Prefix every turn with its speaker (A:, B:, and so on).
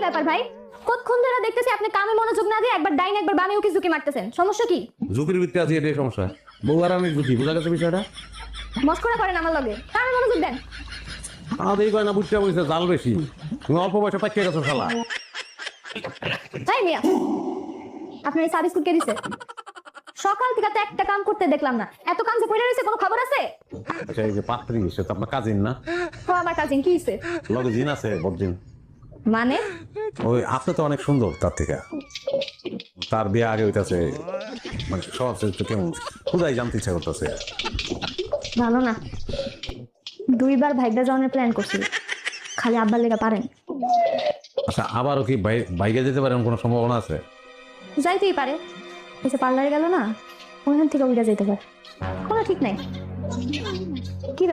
A: ব্যাপার ভাই? কতক্ষণ ধরে দেখতেছি আপনি কামে মনোযোগ না দিয়ে একবার ডাইন একবার বামে উকি ঝুঁকি মারতেছেন, সমস্যা কি?
B: ঝুঁকির ভিত্তি আছে, এটাই সমস্যা। বউ আর আমি ঝুঁকি, বোঝা গেছে বিষয়টা?
A: মস্করা করেন আমার লগে, কামে মনোযোগ দেন।
B: আমাদের কয় না, বুঝতে বলছে জাল বেশি। তুমি অল্প বয়সে পাঠিয়ে গেছো শালা।
A: তাই মিয়া, আপনার এই সার্ভিস কে দিছে? সকাল থেকে তো একটা কাম করতে দেখলাম না, এত কাম যে পড়ে রয়েছে, কোনো খবর আছে?
B: আচ্ছা, এই যে পাত্রী, সে তো আপনার কাজিন না?
A: ও আমার কাজিন, কি হইছে?
B: লগে জিন আছে, বড়দিন।
A: মানে?
B: ওই আপনি তো অনেক সুন্দর তার থেকে। তার বিয়ে আগে হইতাছে, মানে সব চরিত্র কেমন খুদাই জানতে ইচ্ছা করতেছে।
A: ভালো না, দুইবার ভাইগা যাওয়ার প্ল্যান করছি, খালি আব্বার লেগা পারেন।
B: আচ্ছা, আবারও কি বাইকে যেতে পারেন কোনো সম্ভাবনা আছে?
A: যাইতেই পারে, এই যে পার্লারে গেল না, ওইখান থেকে উইরা যেতে পারে, কোনো ঠিক নাই।